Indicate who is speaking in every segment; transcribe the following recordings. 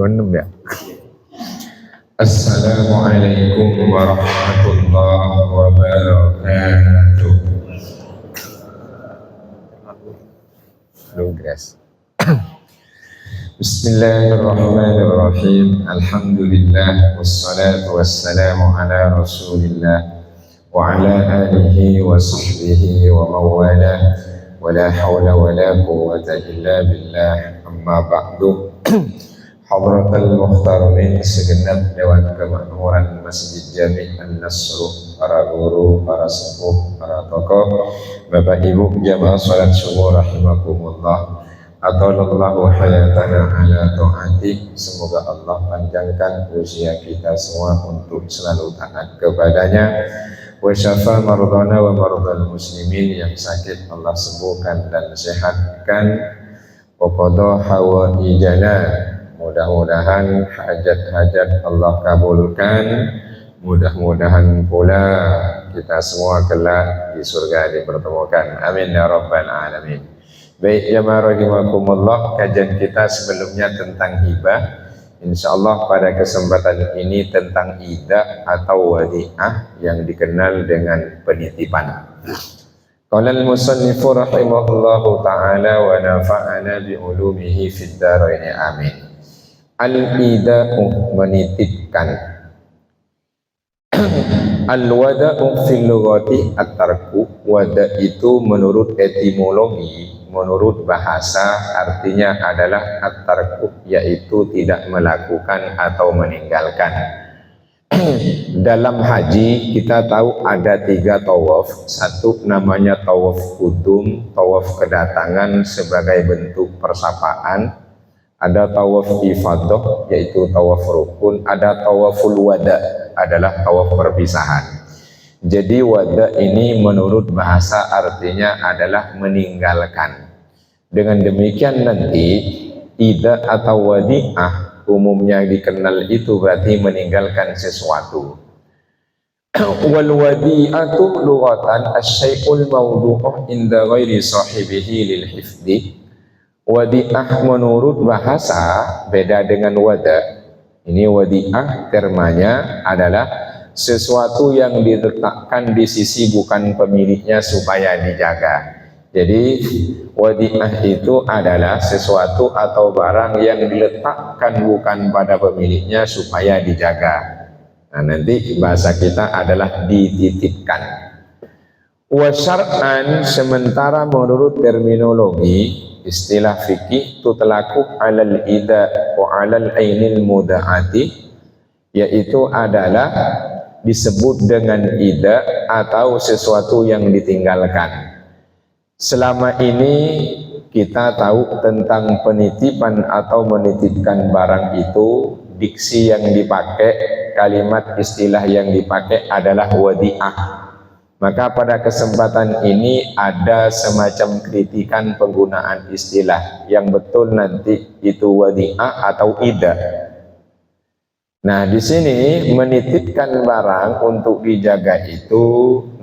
Speaker 1: 26 ya. Assalamualaikum warahmatullahi wabarakatuh. Halo guys. Bismillahirrahmanirrahim. Alhamdulillah wassalatu wassalamu ala Rasulillah wa ala alihi wa sahbihi wa mawalah. Wala hawla wala quwwata illa billah. Amma ba'du. Hadratul Muhtaramin, segenap Dewan Kemakmuran Masjid Jami' An-Nasr, para guru, para sepuh, para tokoh, Bapak Ibu jamaah salat subuh rahimakumullah. Atallahu hayatana ala ta'ati. Semoga Allah panjangkan usia kita semua untuk selalu taat kepadanya. Wa syafa mardana wa mardal muslimin, yang sakit Allah sembuhkan dan sehatkan. Wa qada hawaijana, mudah-mudahan hajat-hajat Allah kabulkan. Mudah-mudahan pula kita semua kelak di surga dipertemukan. Amin ya rabbal alamin. Baik jamaah rahimakumullah, kajian kita sebelumnya tentang hibah. Insyaallah pada kesempatan ini tentang ida atau wadi'ah yang dikenal dengan penitipan. Qala al-musannifu rahimahullahu ta'ala wa nafa'ana bi ulumihi fid dharain amin. Al-ida'u, menitipkan. Al-wada'u fil lughati at-tarku. Wada' itu menurut etimologi, menurut bahasa artinya adalah at-tarku, yaitu tidak melakukan atau meninggalkan. Dalam haji kita tahu ada 3 tawaf. Satu namanya tawaf qudum, tawaf kedatangan sebagai bentuk persapaan. Ada tawaf ifadah, yaitu tawaf rukun. Ada tawaful wada, adalah tawaf perpisahan. Jadi wada ini menurut bahasa artinya adalah meninggalkan. Dengan demikian nanti ida atau wadi'ah umumnya dikenal itu berarti meninggalkan sesuatu. Wal wadi'atu lughatan asy-syai'ul mawdu'u inda ghairi sahibihi lil hifdzi. Wadi'ah menurut bahasa beda dengan wada. Ini wadi'ah termanya adalah sesuatu yang diletakkan di sisi bukan pemiliknya supaya dijaga. Jadi wadi'ah itu adalah sesuatu atau barang yang diletakkan bukan pada pemiliknya supaya dijaga. Nah, nanti bahasa kita adalah dititipkan. Wa syar'an, sementara menurut terminologi istilah fikih, tutlaku alal ida wa alal ainil muda'ati, yaitu adalah disebut dengan ida atau sesuatu yang ditinggalkan. Selama ini kita tahu tentang penitipan atau menitipkan barang itu, diksi yang dipakai, kalimat istilah yang dipakai adalah wadi'ah. Maka pada kesempatan ini ada semacam kritikan penggunaan istilah yang betul nanti itu wadi'ah atau ida. Nah, di sini menitipkan barang untuk dijaga itu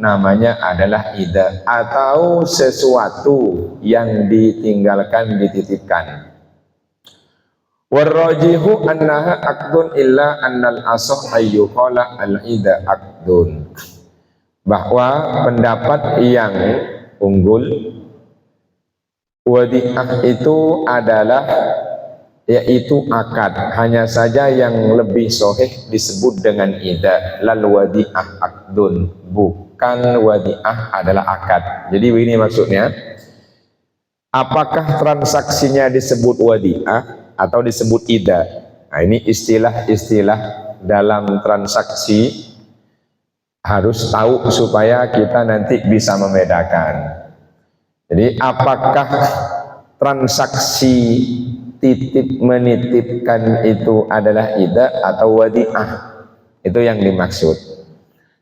Speaker 1: namanya adalah ida atau sesuatu yang ditinggalkan dititipkan. Warrajihu annaha aqdun illa annal asah ayyuqala al-ida aqdun. Bahwa pendapat yang unggul, wadi'ah itu adalah yaitu akad, hanya saja yang lebih sahih disebut dengan ida. Lal wadi'ah aqdun, bukan wadi'ah adalah akad. Jadi begini maksudnya, apakah transaksinya disebut wadi'ah atau disebut ida? Nah, ini istilah-istilah dalam transaksi harus tahu supaya kita nanti bisa membedakan. Jadi apakah transaksi titip menitipkan itu adalah ida atau wadi'ah? Itu yang dimaksud.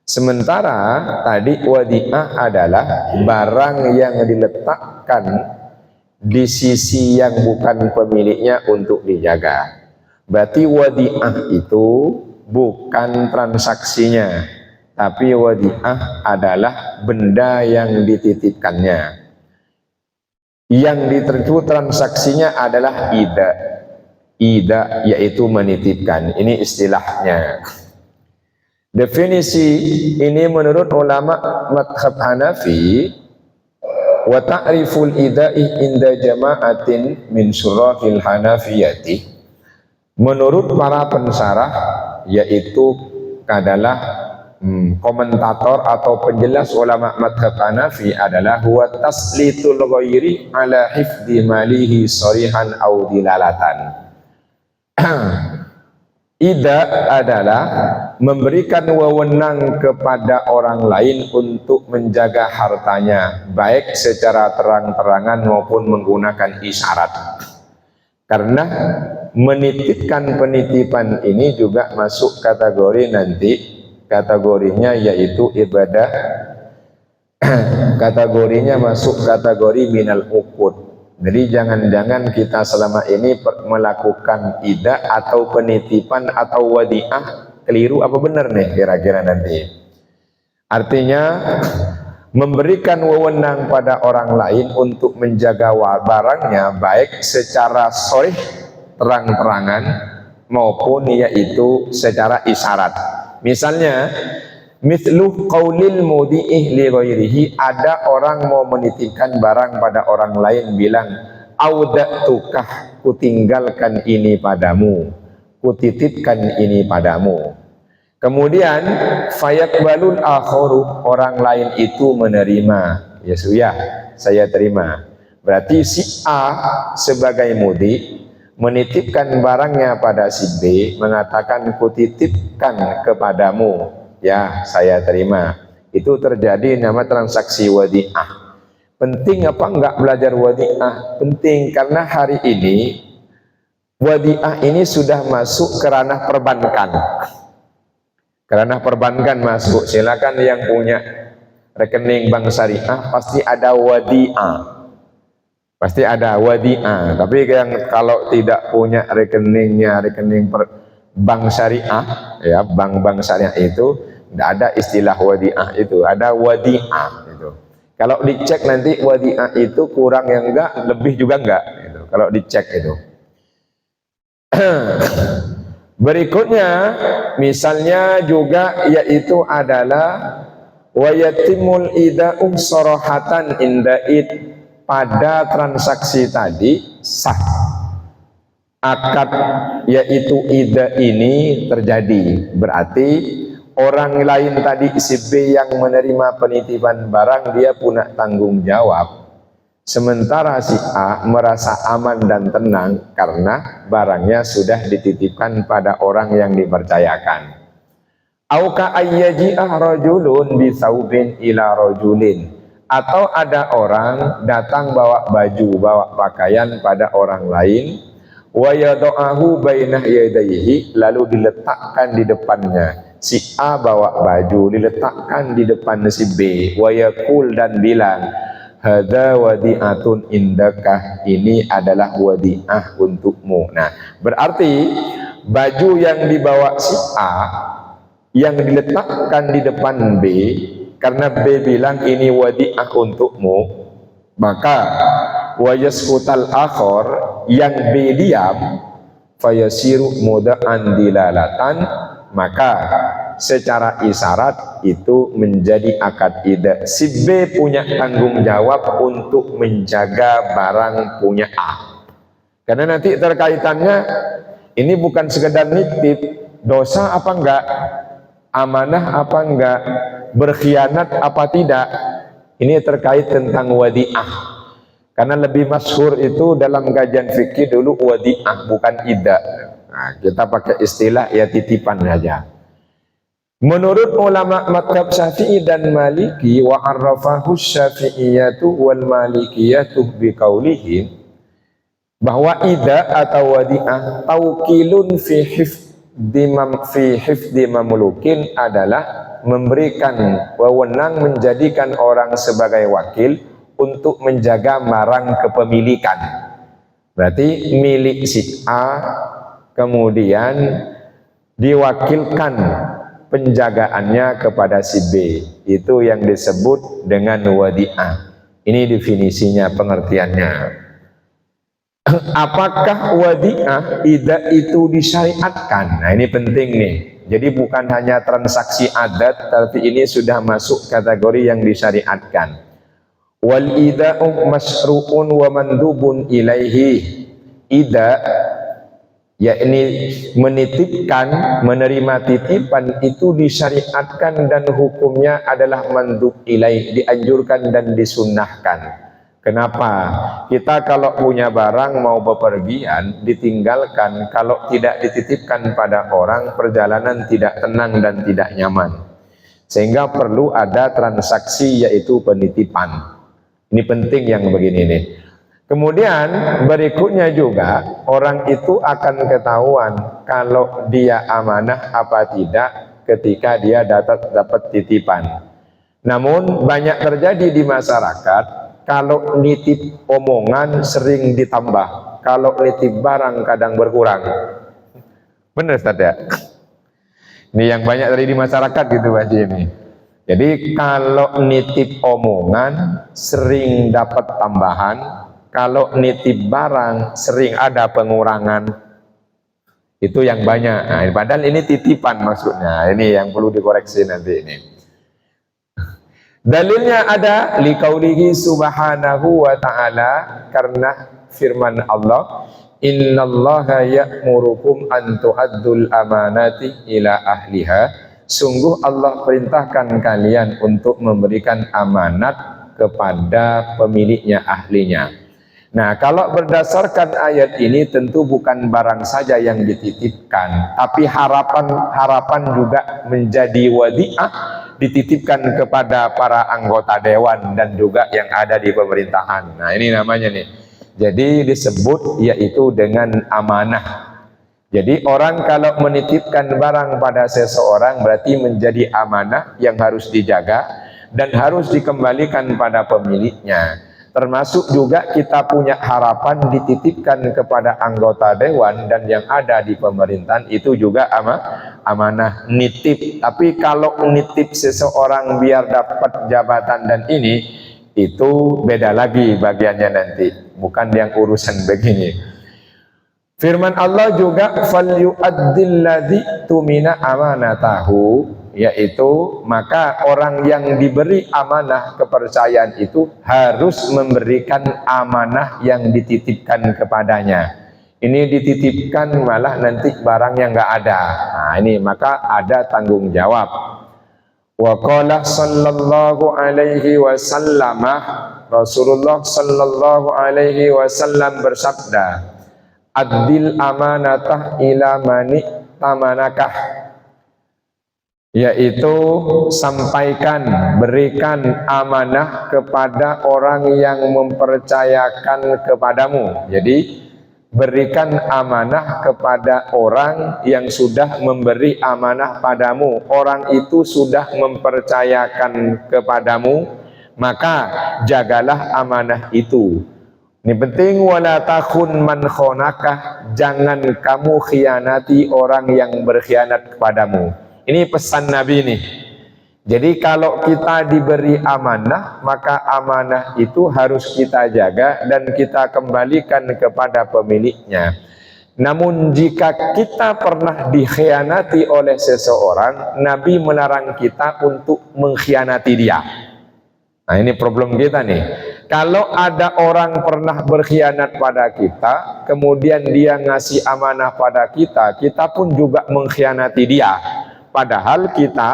Speaker 1: Sementara tadi wadi'ah adalah barang yang diletakkan di sisi yang bukan pemiliknya untuk dijaga. Berarti wadi'ah itu bukan transaksinya, tapi wadi'ah adalah benda yang dititipkannya. Yang diterima transaksinya adalah ida. ida yaitu menitipkan. Ini istilahnya. Definisi ini menurut ulama madhab Hanafi, wa ta'riful ida'i inda jama'atin min surahil Hanafiyati, menurut para pensarah yaitu adalah komentator atau penjelas ulama madhab Hanafi adalah huwa taslitul ghairi ala hifdi malihi sorihan au dilalatan. Ida adalah memberikan wewenang kepada orang lain untuk menjaga hartanya, baik secara terang-terangan maupun menggunakan isyarat. Karena menitipkan penitipan ini juga masuk kategori nanti, kategorinya yaitu ibadah, kategorinya masuk kategori minal uqud. Jadi jangan-jangan kita selama ini melakukan ida atau penitipan atau wadiah keliru apa benar nih kira-kira nanti. Artinya memberikan wewenang pada orang lain untuk menjaga barangnya baik secara sharih terang-terangan maupun yaitu secara isyarat. Misalnya mithlu qaulil mudi'ih li ghairihi, ada orang mau menitipkan barang pada orang lain bilang auda'tukah, kutinggalkan ini padamu, kutitipkan ini padamu. Kemudian fayaqbalul akharu, orang lain itu menerima, ya sudah saya terima. Berarti si A sebagai mudi menitipkan barangnya pada si B, mengatakan kutitipkan kepadamu, ya saya terima. Itu terjadi nama transaksi wadiah. Penting apa enggak belajar wadiah? Penting, karena hari ini wadiah ini sudah masuk ke ranah perbankan. Ke ranah perbankan masuk. Silakan yang punya rekening bank syariah pasti ada wadiah. Pasti ada wadiah. Tapi yang kalau tidak punya rekening bank syariah, ya bank-bank syariah itu tidak ada istilah wadiah itu, ada wadiah itu. Kalau dicek nanti wadiah itu kurang yang enggak, lebih juga enggak gitu. Kalau dicek itu. Berikutnya misalnya juga yaitu adalah wayatimul ida'um sorohatan inda'id, pada transaksi tadi sah akad yaitu ida ini terjadi. Berarti orang lain tadi si B yang menerima penitipan barang dia punya tanggung jawab, sementara si A merasa aman dan tenang karena barangnya sudah dititipkan pada orang yang dipercayakan. Auka ayyaji'ah rajulun bisaubin ila rajulin, atau ada orang datang bawa baju, bawa pakaian pada orang lain, wa yada'ahu bainah yadayhi, lalu diletakkan di depannya. Si A bawa baju diletakkan di depan si B, wa yaqul, dan bilang hadza wadi'atun indakah, ini adalah wadi'ah untukmu. Nah, berarti baju yang dibawa si A yang diletakkan di depan B, karena B bilang ini wadi'ah untukmu, maka wa yaskutal akhor, yang B diam, fayasiru muda'an dilalatan, maka secara isyarat itu menjadi akad ida. Si B punya tanggung jawab untuk menjaga barang punya A. Karena nanti terkaitannya ini bukan sekedar nitip, dosa apa enggak, amanah apa enggak, berkhianat apa tidak, ini terkait tentang wadi'ah. Karena lebih masyhur itu dalam kajian fikih dulu wadi'ah, bukan ida. Nah, kita pakai istilah ya titipan saja. Menurut ulama madhab Syafi'i dan Maliki, wa arrafahu Syafi'iyatu wal Malikiyatu biqaulihim, bahwa ida atau wadi'ah taukilun fi hifdi mamlukin, adalah memberikan wewenang, menjadikan orang sebagai wakil untuk menjaga barang kepemilikan. Berarti milik si A kemudian diwakilkan penjagaannya kepada si B, itu yang disebut dengan wadi'ah. Ini definisinya, pengertiannya. apakah wadi'ah ida itu disyariatkan? Nah ini penting nih. Jadi bukan hanya transaksi adat, tapi ini sudah masuk kategori yang disyariatkan. Wal ida'u masru'un wa mandubun ilaihi. Ida yakni menitipkan, menerima titipan itu disyariatkan dan hukumnya adalah mandub ilaih, dianjurkan dan disunnahkan. Kenapa? Kita kalau punya barang mau bepergian ditinggalkan, kalau tidak dititipkan pada orang, perjalanan tidak tenang dan tidak nyaman. Sehingga perlu ada transaksi yaitu penitipan. Ini penting yang begini nih. Kemudian berikutnya juga orang itu akan ketahuan kalau dia amanah apa tidak ketika dia dapat titipan. Namun banyak terjadi di masyarakat, kalau nitip omongan sering ditambah, kalau nitip barang kadang berkurang. Benar Ustaz ya? Ini yang banyak terjadi di masyarakat gitu Pak Haji ini. Jadi kalau nitip omongan sering dapat tambahan, kalau nitip barang sering ada pengurangan. Itu yang banyak. Nah, padahal ini titipan maksudnya. Ini yang perlu dikoreksi nanti ini. Dalilnya ada liqaulihi subhanahu wa ta'ala, karena firman Allah, innallaha ya'murukum an tu'addul amanati ila ahliha. Sungguh Allah perintahkan kalian untuk memberikan amanat kepada pemiliknya, ahlinya. Nah, kalau berdasarkan ayat ini tentu bukan barang saja yang dititipkan, tapi harapan juga menjadi wadi'ah dititipkan kepada para anggota dewan dan juga yang ada di pemerintahan. Nah, ini namanya nih. Jadi disebut yaitu dengan amanah. Jadi orang kalau menitipkan barang pada seseorang berarti menjadi amanah yang harus dijaga dan harus dikembalikan pada pemiliknya. Termasuk juga kita punya harapan dititipkan kepada anggota dewan dan yang ada di pemerintahan itu juga amanah nitip. Tapi kalau nitip seseorang biar dapat jabatan dan ini, itu beda lagi bagiannya nanti, bukan yang urusan begini. Firman Allah juga falyu'addil ladzi tumina amanatahu, yaitu maka orang yang diberi amanah kepercayaan itu harus memberikan amanah yang dititipkan kepadanya. Ini dititipkan malah nanti barang yang enggak ada. Nah, ini maka ada tanggung jawab. Wa qala sallallahu alaihi wasallam, Rasulullah sallallahu alaihi wasallam bersabda, Adil amanatah ila mani tamanakah, yaitu sampaikan, berikan amanah kepada orang yang mempercayakan kepadamu. Jadi berikan amanah kepada orang yang sudah memberi amanah padamu. Orang itu sudah mempercayakan kepadamu, maka jagalah amanah itu. Ini penting, wala takhun man khonakah, jangan kamu khianati orang yang berkhianat kepadamu. Ini pesan Nabi nih. Jadi kalau kita diberi amanah, maka amanah itu harus kita jaga dan kita kembalikan kepada pemiliknya. Namun jika kita pernah dikhianati oleh seseorang, Nabi melarang kita untuk mengkhianati dia. Nah, ini problem kita nih. Kalau ada orang pernah berkhianat pada kita, kemudian dia ngasih amanah pada kita, kita pun juga mengkhianati dia. Padahal kita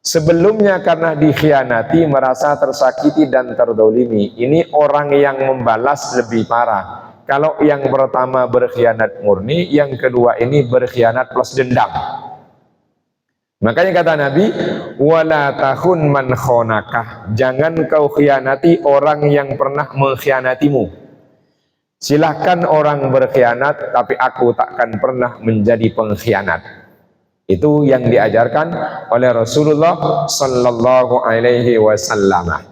Speaker 1: sebelumnya karena dikhianati merasa tersakiti dan terdolimi. Ini orang yang membalas lebih parah. Kalau yang pertama berkhianat murni, yang kedua ini berkhianat plus dendam. Makanya kata Nabi, wala takhun man khonakah, jangan kau khianati orang yang pernah mengkhianatimu. Silahkan orang berkhianat, tapi aku takkan pernah menjadi pengkhianat. Itu yang diajarkan oleh Rasulullah sallallahu alaihi wasallam.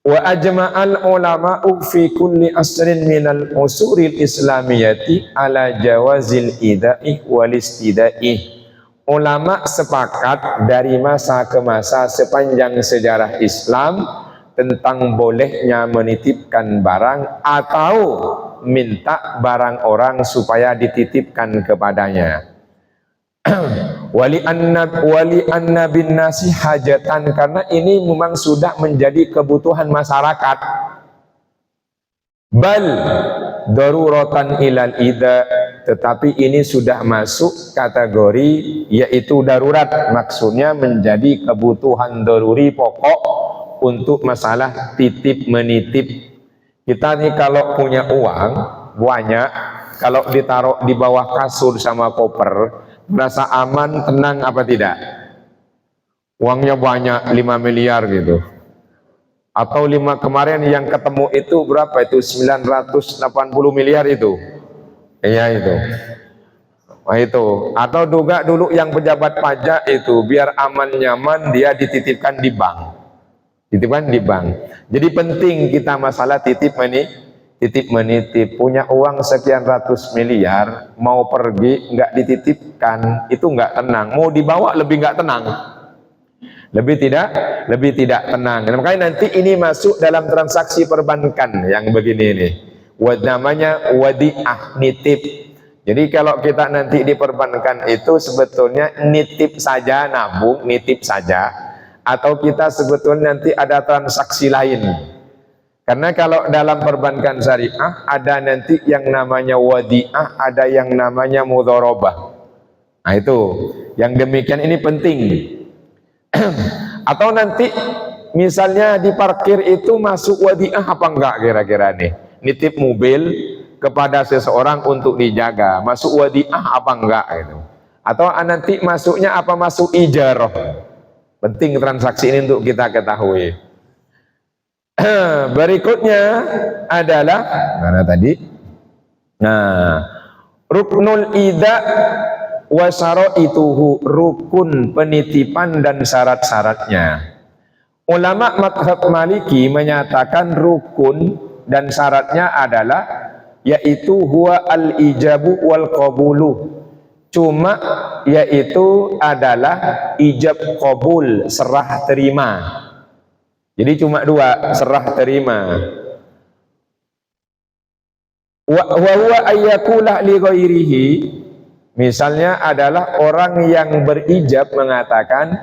Speaker 1: Wa ajma'al ulama'u fi kulli asrin minal usuril islamiyati ala jawazil ida'i wal istida'i. Ulama sepakat dari masa ke masa sepanjang sejarah Islam tentang bolehnya menitipkan barang atau minta barang orang supaya dititipkan kepadanya. Wali anna bin nasi hajatan, karena ini memang sudah menjadi kebutuhan masyarakat. Bal daruratan ilal ida, tetapi ini sudah masuk kategori yaitu darurat, maksudnya menjadi kebutuhan daruri pokok untuk masalah titip menitip. Kita nih kalau punya uang banyak, kalau ditaruh di bawah kasur sama koper, merasa aman, tenang apa tidak? Uangnya banyak 5 miliar gitu. Atau 5 kemarin yang ketemu itu berapa itu? 980 miliar itu. Iya itu. Nah itu. Atau juga dulu yang pejabat pajak itu biar aman nyaman dia dititipkan di bank. Titipkan di bank. Jadi penting kita masalah titip menitip. Punya uang sekian ratus miliar, mau pergi nggak dititipkan, itu nggak tenang. Mau dibawa lebih nggak tenang. Lebih tidak tenang. Makanya nanti ini masuk dalam transaksi perbankan yang begini ini. Namanya wadi'ah, nitip. Jadi kalau kita nanti di perbankan itu sebetulnya nitip saja, nabung, nitip saja. Atau kita sebetulnya nanti ada transaksi lain. Karena kalau dalam perbankan syariah ada nanti yang namanya wadi'ah, ada yang namanya mudharabah. Nah itu, yang demikian ini penting. Atau nanti misalnya di parkir itu masuk wadi'ah apa enggak kira-kira nih? Nitip mobil kepada seseorang untuk dijaga, masuk wadi'ah apa enggak gitu. Atau nanti masuknya apa, masuk ijarah. Penting transaksi ini untuk kita ketahui. Berikutnya adalah mana tadi? Nah, ruknul ida wa syara'ituhu, rukun penitipan dan syarat-syaratnya. Ulama mazhab Maliki menyatakan rukun dan syaratnya adalah yaitu huwa al-ijabu wal qabulu. Cuma yaitu adalah ijab qabul, serah terima. Jadi cuma dua, serah terima. Wa huwa ayyakula li ghairihi, misalnya adalah orang yang berijab mengatakan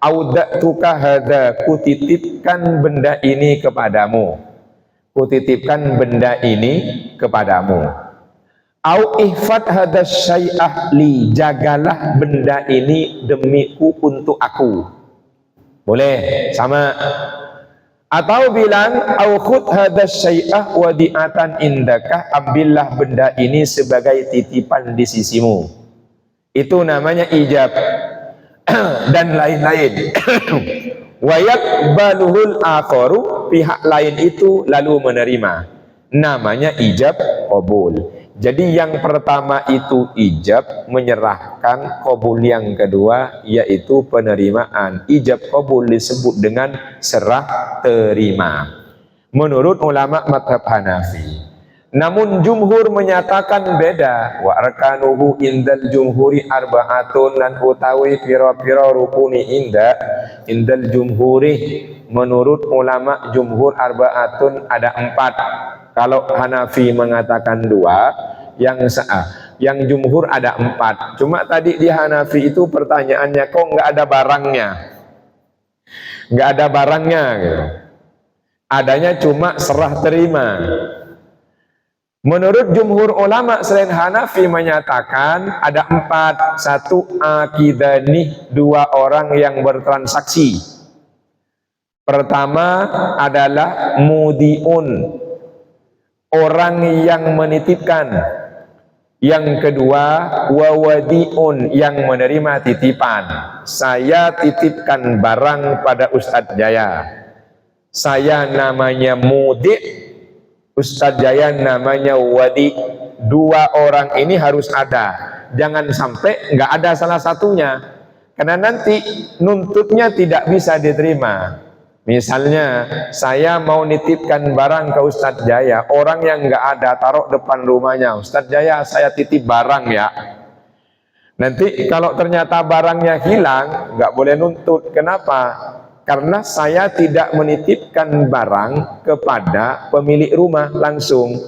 Speaker 1: audatuka hadza, kutitipkan benda ini kepadamu, kutitipkan benda ini kepadamu. Au ihfad hadza syai'ah li, jagalah benda ini demiku untuk aku. Boleh sama. Atau bilang au khudh hadza syai'ah wadi'atan indaka, ambillah benda ini sebagai titipan di sisimu. Itu namanya ijab. Dan lain-lain. Wa yaqbaluhul akharu, pihak lain itu lalu menerima. Namanya ijab qabul. Jadi yang pertama itu ijab, menyerahkan. Qabul yang kedua yaitu penerimaan. Ijab qabul disebut dengan serah terima menurut ulama mazhab Hanafi. Namun jumhur menyatakan beda. Wa arkanuhu indal jumhuri arba'atun, dan utawi pira-pira rukuni indal jumhuri, menurut ulama jumhur arba'atun ada 4. Kalau Hanafi mengatakan 2, yang jumhur ada 4. Cuma tadi di Hanafi itu pertanyaannya, kok nggak ada barangnya? Nggak ada barangnya gitu. Adanya cuma serah terima. Menurut jumhur ulama selain Hanafi menyatakan ada 4. 1 akidani, 2 orang yang bertransaksi. Pertama adalah mudiun, orang yang menitipkan. Yang kedua wawadiun, yang menerima titipan. Saya titipkan barang pada Ustadz Jaya, saya namanya mudi, Ustadz Jaya namanya wadi. 2 orang ini harus ada, jangan sampai nggak ada salah satunya, karena nanti nuntutnya tidak bisa diterima. Misalnya saya mau nitipkan barang ke Ustadz Jaya, orang yang nggak ada taruh depan rumahnya, Ustadz Jaya saya titip barang ya. Nanti kalau ternyata barangnya hilang, nggak boleh nuntut. Kenapa? Karena saya tidak menitipkan barang kepada pemilik rumah langsung,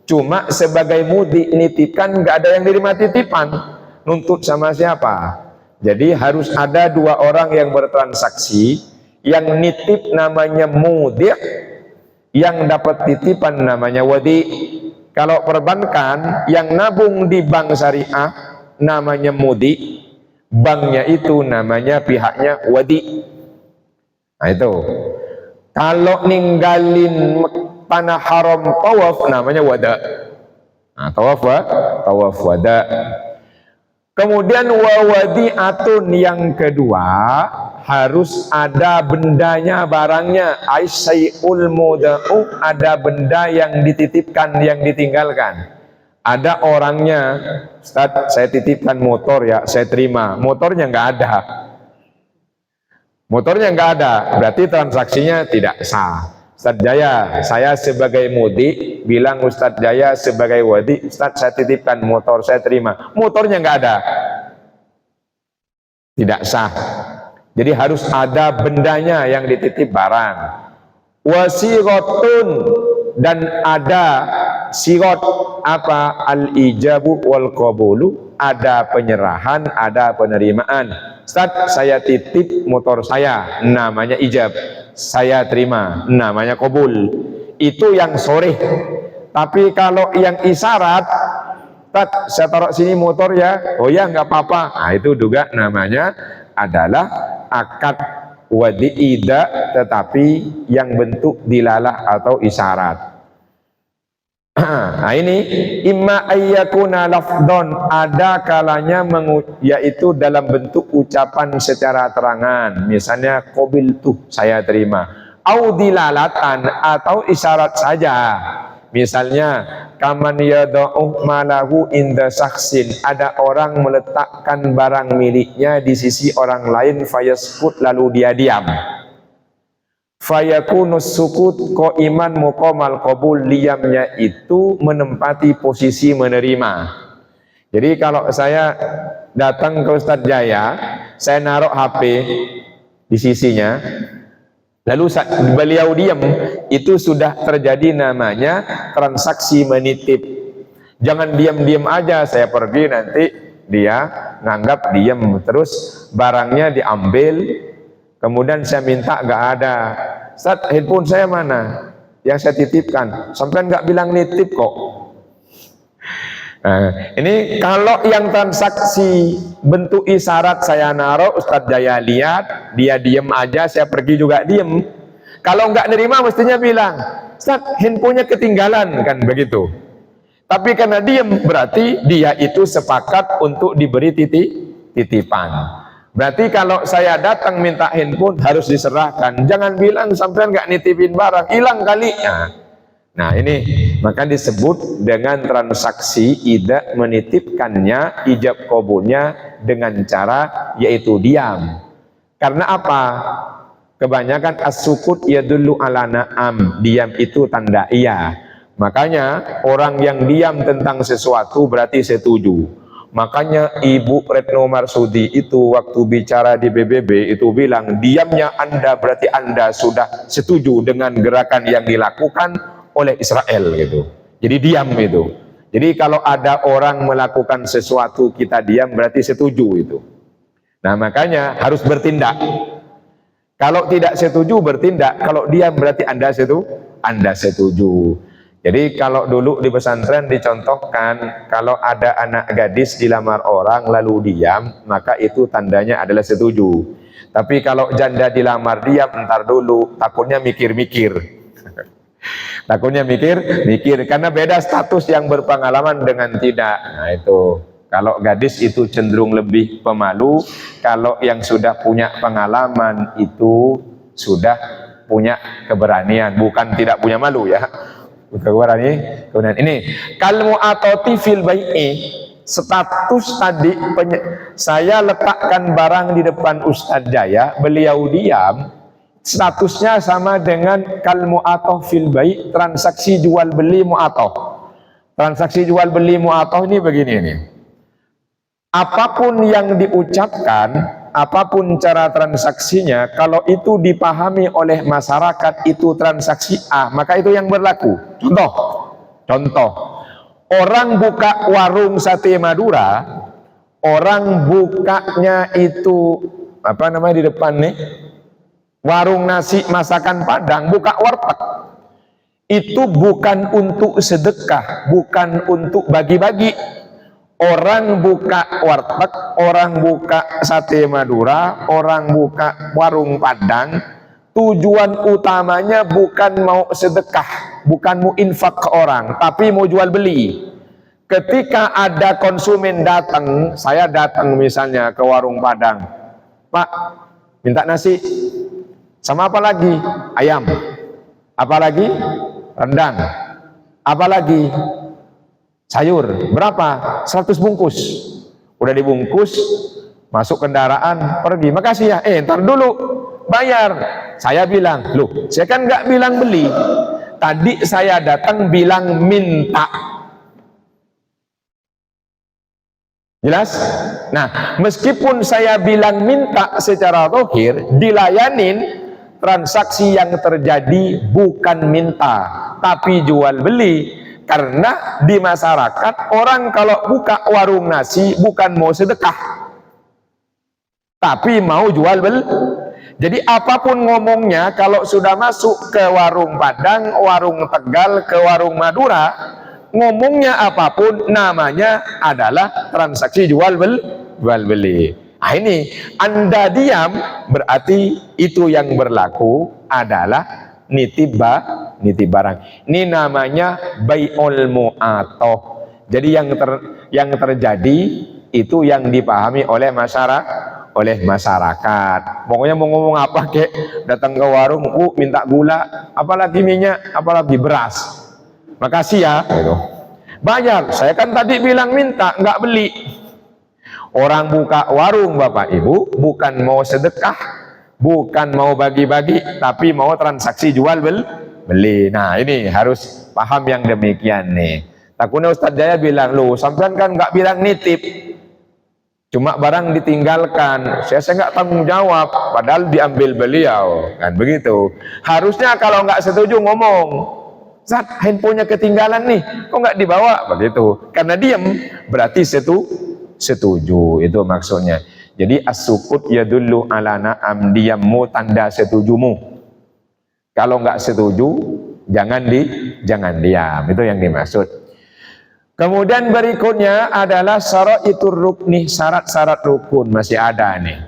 Speaker 1: Cuma sebagai mudi nitipkan, nggak ada yang nerima titipan. Nuntut sama siapa? Jadi harus ada dua orang yang bertransaksi, yang nitip namanya mudi, yang dapat titipan namanya wadi. Kalau perbankan yang nabung di bank syariah namanya mudi, banknya itu namanya pihaknya wadi. Nah itu. Kalau ninggalin tanah haram tawaf namanya wada. Nah, tawaf wada. Kemudian wawadi'atun yang kedua, harus ada bendanya, barangnya. Aisyai'ul muda'u, ada benda yang dititipkan, yang ditinggalkan. Ada orangnya, Ustaz, saya titipkan motor ya, saya terima. Motornya nggak ada. Motornya nggak ada, berarti transaksinya tidak sah. Ustaz Jaya, saya sebagai mudi bilang Ustaz Jaya sebagai wadi, Ustaz saya titipkan motor, saya terima. Motornya nggak ada, tidak sah. Jadi harus ada bendanya yang dititip barang. Wasirotun, dan ada sirot apa? Al-ijabu wal qabulu, ada penyerahan, ada penerimaan. Ustaz, saya titip motor saya, namanya ijab. Saya terima, namanya qabul. Itu yang sore. Tapi kalau yang isyarat, Ustaz, saya taruh sini motor ya. Oh ya, nggak apa-apa. Nah, itu juga namanya adalah akad wadi'ida, tetapi yang bentuk dilalah atau isyarat. Nah ini imma ayyakuna lafdon, ada kalanya yaitu dalam bentuk ucapan secara terangan, misalnya qabiltu, saya terima, au dilalatan, atau isyarat saja, misalnya kaman yada'u malahu inda saksin, ada orang meletakkan barang miliknya di sisi orang lain, fayaskut, lalu dia diam. Fayakunus sukut qaiman muqamal qabul, diamnya itu menempati posisi menerima. Jadi kalau saya datang ke Ustaz Jaya, saya naruh HP di sisinya, lalu beliau diam, itu sudah terjadi namanya transaksi menitip. Jangan diam-diam aja, saya pergi nanti dia nganggap diam, terus barangnya diambil, kemudian saya minta nggak ada. Ustaz, handphone saya mana? Yang saya titipkan. Sampai nggak bilang nitip kok. Nah, ini kalau yang transaksi bentuk isyarat, saya naruh, Ustaz Jaya lihat, dia diem aja, saya pergi juga diem. Kalau nggak nerima mestinya bilang, Ustaz, handphonenya ketinggalan, kan begitu. Tapi karena diem, berarti dia itu sepakat untuk diberi titipan. Berarti kalau saya datang minta handphone harus diserahkan. Jangan bilang sampai nggak nitipin barang, hilang kali. Nah ini maka disebut dengan transaksi ida, menitipkannya, ijab qabulnya dengan cara yaitu diam. Karena apa? Kebanyakan as-sukut yadullu ala na'am, diam itu tanda iya. Makanya orang yang diam tentang sesuatu berarti setuju. Makanya Ibu Retno Marsudi itu waktu bicara di PBB itu bilang, diamnya Anda berarti Anda sudah setuju dengan gerakan yang dilakukan oleh Israel gitu. Jadi diam itu. Jadi kalau ada orang melakukan sesuatu kita diam berarti setuju itu. Nah makanya harus bertindak. Kalau tidak setuju bertindak, kalau diam berarti Anda setuju. Jadi kalau dulu di pesantren dicontohkan, kalau ada anak gadis dilamar orang lalu diam, maka itu tandanya adalah setuju. Tapi kalau janda dilamar diam, entar dulu, takutnya mikir-mikir. Takutnya mikir, karena beda status yang berpengalaman dengan tidak. Nah itu, kalau gadis itu cenderung lebih pemalu, kalau yang sudah punya pengalaman itu sudah punya keberanian, bukan tidak punya malu ya. Kemudian ini kalmu atau tifil bai'i, status tadi saya letakkan barang di depan Ustaz Jaya, beliau diam, statusnya sama dengan kalmu atau fil bai', transaksi jual beli mu'atoh. Transaksi jual beli mu'atoh ini begini nih, apapun yang diucapkan, apapun cara transaksinya, kalau itu dipahami oleh masyarakat itu transaksi A, maka itu yang berlaku. Contoh, Orang buka warung sate Madura, orang bukanya itu apa namanya di depan nih, warung nasi masakan Padang, buka warteg. Itu bukan untuk sedekah, bukan untuk bagi-bagi. Orang buka warteg, orang buka sate Madura, orang buka warung Padang, tujuan utamanya bukan mau sedekah, bukan mau infak ke orang, tapi mau jual beli. Ketika ada konsumen datang, saya datang misalnya ke warung Padang, Pak, minta nasi, sama apa lagi? Ayam. Apa lagi? Rendang. Apa lagi? Sayur. Berapa? 100 bungkus. Udah dibungkus, masuk kendaraan, pergi. Makasih ya. Ntar dulu, bayar. Saya bilang, loh, saya kan nggak bilang beli. Tadi saya datang bilang minta. Jelas? Nah, meskipun saya bilang minta secara zahir, dilayanin, transaksi yang terjadi bukan minta, tapi jual beli. Karena di masyarakat, orang kalau buka warung nasi bukan mau sedekah, tapi mau jual beli. Jadi apapun ngomongnya, kalau sudah masuk ke warung Padang, warung Tegal, ke warung Madura, ngomongnya apapun, namanya adalah transaksi jual beli. Nah ini, Anda diam, berarti itu yang berlaku adalah nitip barang. Ini namanya bai'ul mu'atoh. Jadi yang terjadi itu yang dipahami oleh masyarakat. Pokoknya mau ngomong apa kek, datang ke warung, minta gula, apalagi minyak, apalagi beras. Makasih ya, gitu. Bayar. Saya kan tadi bilang minta, nggak beli. Orang buka warung Bapak Ibu bukan mau sedekah, bukan mau bagi-bagi, tapi mau transaksi jual beli. Nah ini harus paham yang demikian nih. Takutnya Ustadz Jaya bilang, loh sampean kan nggak bilang nitip, cuma barang ditinggalkan, saya nggak tanggung jawab, padahal diambil beliau, kan begitu. Harusnya kalau nggak setuju ngomong, Ustadz handphonenya ketinggalan nih, kok nggak dibawa, begitu. Karena diam berarti setuju, itu maksudnya. Jadi as-sukut yadullu ala na'am, diammu tanda setujumu. Kalau nggak setuju, jangan diam, itu yang dimaksud. Kemudian berikutnya adalah syara'itur rukni, syarat-syarat rukun masih ada nih.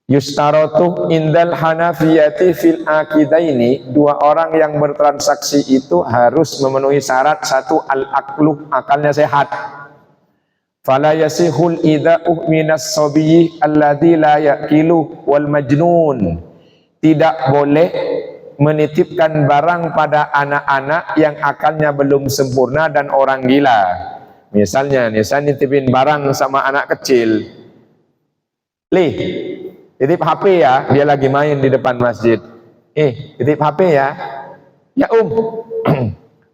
Speaker 1: Yustaratu indal hanafiyati fil akidaini, dua orang yang bertransaksi itu harus memenuhi syarat. Satu, al-aqlu, akalnya sehat. Fala yasihul ida'u minas sabiyyi alladzi la yaqilu wal majnun. Tidak boleh menitipkan barang pada anak-anak yang akalnya belum sempurna dan orang gila. Misalnya saya nitipin barang sama anak kecil. Titip HP ya, dia lagi main di depan masjid. Titip HP ya. Ya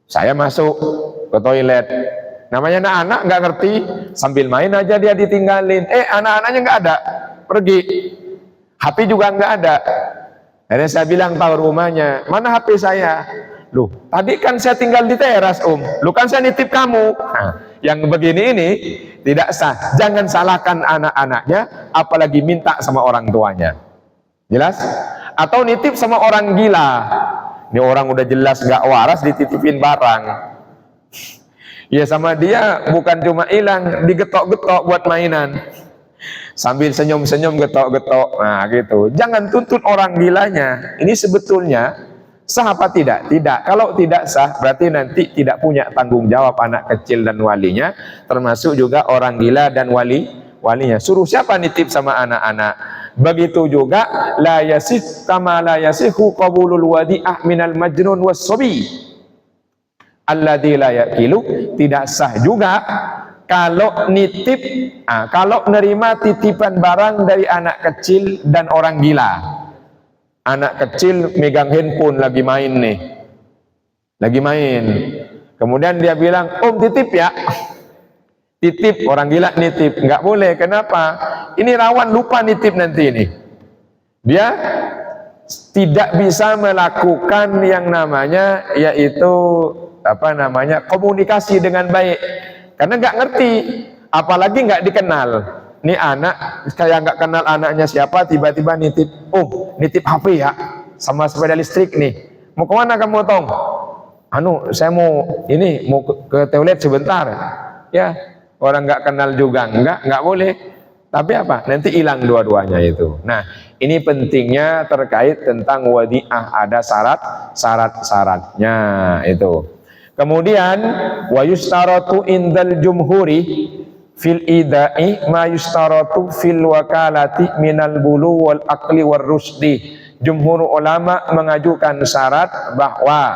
Speaker 1: saya masuk ke toilet. Namanya anak-anak nggak ngerti, sambil main aja dia ditinggalin. Anak-anaknya nggak ada, pergi. HP juga nggak ada. Akhirnya saya bilang tahu rumahnya, mana HP saya? Loh, tadi kan saya tinggal di teras Lu kan saya nitip kamu. Nah, yang begini ini tidak sah. Jangan salahkan anak-anaknya, apalagi minta sama orang tuanya. Jelas? Atau nitip sama orang gila. Ini orang udah jelas nggak waras dititipin barang. Ya sama dia bukan cuma hilang, digetok-getok buat mainan. Sambil senyum-senyum getok-getok. Nah gitu. Jangan tuntut orang gilanya. Ini sebetulnya sah apa tidak? Tidak. Kalau tidak sah berarti nanti tidak punya tanggung jawab anak kecil dan walinya, termasuk juga orang gila dan walinya. Suruh siapa nitip sama anak-anak? Begitu juga la yasih kama la yasihu qabulul wadi'ah minal majnun was sabi. Alladzi la yaqilu, tidak sah juga kalau nitip, kalau nerima titipan barang dari anak kecil dan orang gila. Anak kecil megang handphone lagi main nih, lagi main. Kemudian dia bilang, titip ya. Titip, orang gila nitip, nggak boleh. Kenapa? Ini rawan lupa nitip nanti ini. Dia tidak bisa melakukan yang namanya yaitu komunikasi dengan baik, karena nggak ngerti, apalagi nggak dikenal. Ini anak kayak nggak kenal anaknya siapa, tiba-tiba nitip HP ya, sama sepeda listrik nih. Mau kemana kamu, Tom? Saya mau ke toilet sebentar. Ya, orang nggak kenal juga, nggak boleh. Tapi apa? Nanti hilang dua-duanya itu. Nah, ini pentingnya terkait tentang wadi'ah, ada syarat-syaratnya itu. Kemudian wa yustaratu indal jumhuri fil ida'i ma yustaratu fil wakalati minal bulu wal akli war rusdi. Jumhur ulama mengajukan syarat bahwa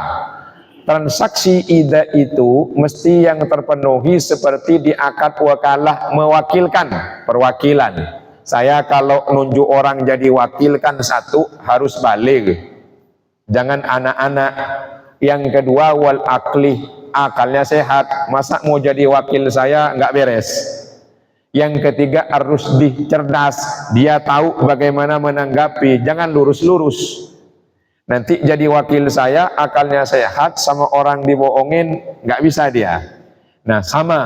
Speaker 1: transaksi ida itu mesti yang terpenuhi seperti di akad wakalah, mewakilkan, perwakilan. Saya kalau nunjuk orang jadi wakil kan satu, harus balik, jangan anak-anak. Yang kedua wal akli, akalnya sehat, masa mau jadi wakil saya nggak beres. Yang ketiga harus cerdas, dia tahu bagaimana menanggapi, jangan lurus-lurus. Nanti jadi wakil saya, akalnya sehat, sama orang dibohongin nggak bisa dia. Nah, sama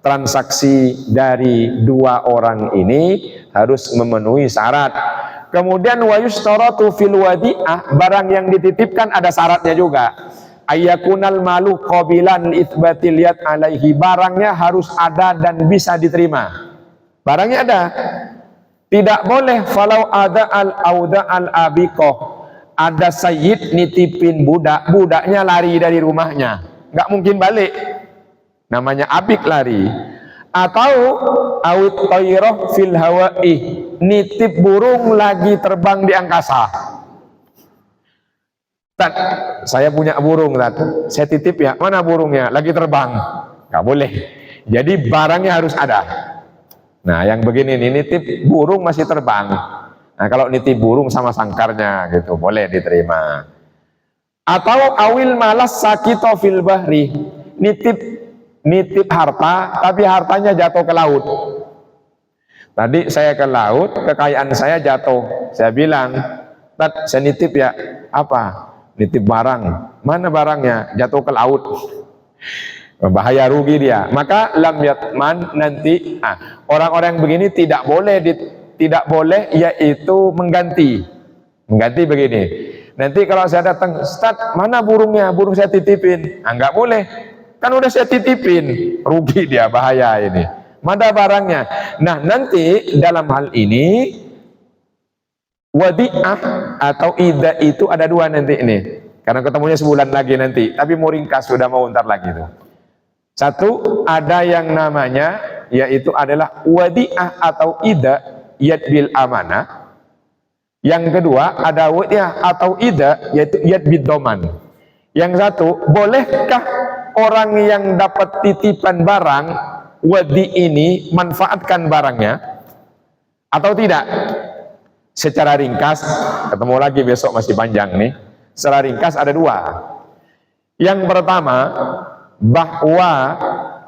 Speaker 1: transaksi dari dua orang ini harus memenuhi syarat. Kemudian wa yustaratu fil wadi'ah, barang yang dititipkan ada syaratnya juga. Ayyakunal malu qabilan itsbatil yad alaihi, barangnya harus ada dan bisa diterima. Barangnya ada. Tidak boleh falau ada al-auda al-abiqah, ada sayyid nitipin budak, budaknya lari dari rumahnya, nggak mungkin balik, namanya abik, lari. Atau awit tayroh fil hawa'i, nitip burung lagi terbang di angkasa. Saya punya burung, saya titip ya, mana burungnya? Lagi terbang, nggak boleh. Jadi barangnya harus ada. Nah, yang begini nih, nitip burung masih terbang. Nah, kalau nitip burung sama sangkarnya gitu, boleh diterima. Atau awil malas sakito fil bahri, nitip harta, tapi hartanya jatuh ke laut. Tadi saya ke laut, kekayaan saya jatuh. Saya bilang, saya nitip ya, apa? Nitip barang. Mana barangnya? Jatuh ke laut. Bahaya, rugi dia. Maka lam yatman, nanti orang-orang yang begini tidak boleh yaitu mengganti begini. Nanti kalau saya datang, Ustaz, mana burungnya? Burung saya titipin. Nggak boleh, kan udah saya titipin, rugi dia, bahaya ini. Mana barangnya? Nah, nanti dalam hal ini wadi'ah atau ida itu ada dua nanti ini, karena ketemunya sebulan lagi nanti, tapi mau ringkas, sudah mau ntar lagi tuh. Satu, ada yang namanya yaitu adalah wadi'ah atau ida yad bil amanah. Yang kedua ada wadi'ah atau ida yaitu yad bid doman. Yang satu, bolehkah orang yang dapat titipan barang wadi ini manfaatkan barangnya atau tidak? Secara ringkas, ketemu lagi besok masih panjang nih. Secara ringkas ada dua. Yang pertama, bahwa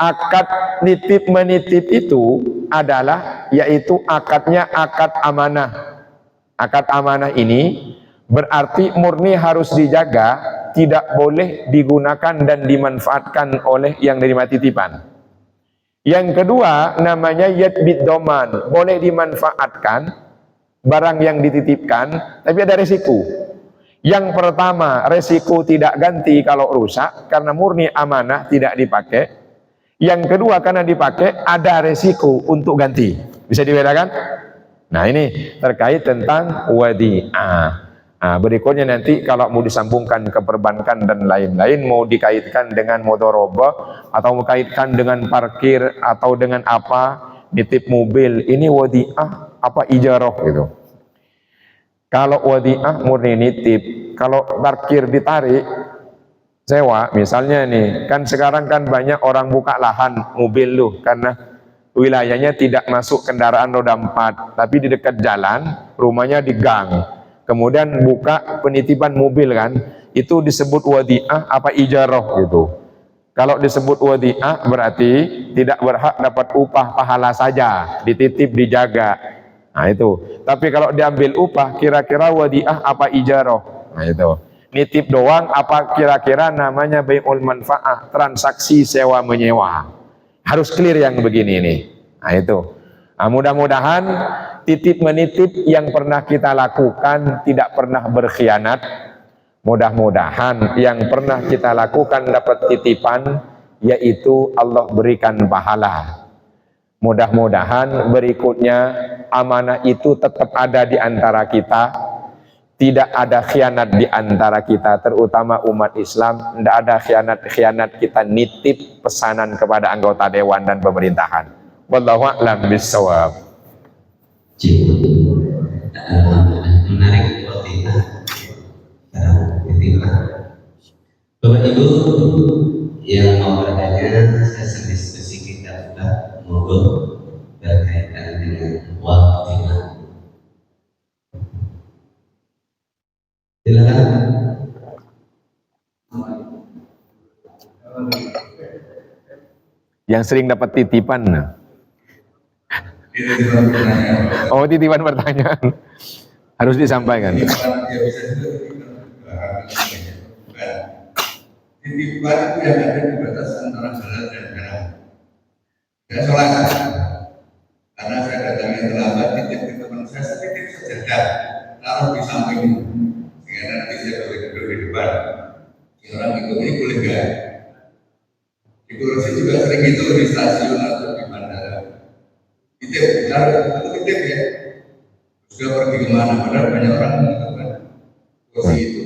Speaker 1: akad nitip menitip itu adalah yaitu akadnya akad amanah. Akad amanah ini berarti murni harus dijaga, tidak boleh digunakan dan dimanfaatkan oleh yang menerima titipan. Yang kedua namanya yad bid doman, boleh dimanfaatkan barang yang dititipkan, tapi ada resiko. Yang pertama, resiko tidak ganti kalau rusak, karena murni amanah tidak dipakai. Yang kedua, karena dipakai ada resiko untuk ganti. Bisa dibedakan? Nah, ini terkait tentang wadi'ah. Berikutnya nanti kalau mau disambungkan ke perbankan dan lain-lain, mau dikaitkan dengan mudharabah atau mau kaitkan dengan parkir atau dengan apa, nitip mobil, ini wadi'ah apa ijarah gitu. Kalau wadi'ah murni nitip, kalau parkir ditarik sewa, misalnya nih, kan sekarang kan banyak orang buka lahan mobil loh, karena wilayahnya tidak masuk kendaraan roda 4, tapi di dekat jalan, rumahnya di gang, kemudian buka penitipan mobil kan, itu disebut wadi'ah apa ijarah gitu. Kalau disebut wadi'ah berarti tidak berhak dapat upah, pahala saja, dititip, dijaga. Nah itu. Tapi kalau diambil upah, kira-kira wadi'ah apa ijarah? Nah itu. Nitip doang apa kira-kira namanya bai'ul manfaah, transaksi sewa menyewa. Harus clear yang begini nih. Nah itu. Nah, mudah-mudahan titip menitip yang pernah kita lakukan tidak pernah berkhianat. Mudah-mudahan yang pernah kita lakukan dapat titipan, yaitu Allah berikan pahala. Mudah-mudahan berikutnya amanah itu tetap ada di antara kita, tidak ada khianat di antara kita, terutama umat Islam. Tidak ada khianat kita nitip pesanan kepada anggota dewan dan pemerintahan. Wallahu a'lam bishawab.
Speaker 2: Menarik Bapak Ibu yang mau bertanya, sesi diskusi kita buka, monggo berkaitan dengan waktu. Silakan.
Speaker 1: Yang sering dapat titipan. Oh, titipan pertanyaan harus disampaikan.
Speaker 3: Titipan itu yang ada di batas antara halal dan haram. Ya sholat, karena saya datangnya terlambat, titip ke teman saya titip sajadah, taruh di samping, sehingga nanti saya boleh duduk di depan. Orang ikut ini boleh gak? Di kursi juga sering gitu di stasiun atau di bandara. Titip, taruh titip ya. Sudah pergi kemana? Padahal banyak orang melakukan kursi itu.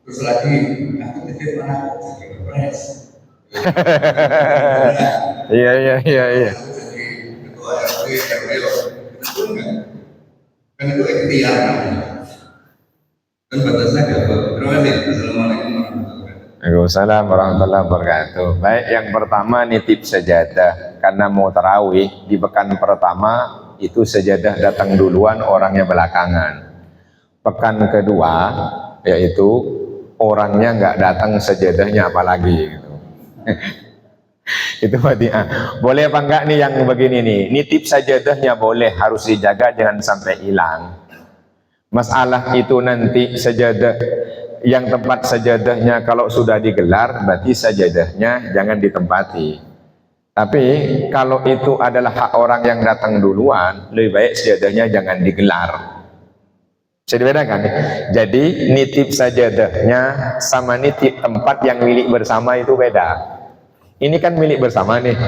Speaker 3: Terus lagi, aku titip mana? Pres.
Speaker 1: Iya.
Speaker 3: Aku jadi ketua RW, itu enggak. Kan itu ikhtiar namanya. Dan batasnya apa? Terima kasih. Assalamualaikum warahmatullahi wabarakatuh.
Speaker 1: Waalaikumsalam warahmatullahi wabarakatuh. Baik, yang pertama nitip sajadah. Karena mau tarawih di pekan pertama itu sajadah datang duluan, orangnya belakangan. Pekan kedua yaitu orangnya nggak datang, sajadahnya apalagi gitu. Itu berarti boleh apa enggak nih yang begini nih, nitip sajadahnya boleh, harus dijaga jangan sampai hilang. Masalah itu nanti sajadah yang tempat sajadahnya kalau sudah digelar berarti sajadahnya jangan ditempati. Tapi kalau itu adalah hak orang yang datang duluan, lebih baik sajadahnya jangan digelar. Bisa dibedakan. Jadi nitip sajadahnya sama nitip tempat yang milik bersama itu beda. Ini kan milik bersama nih.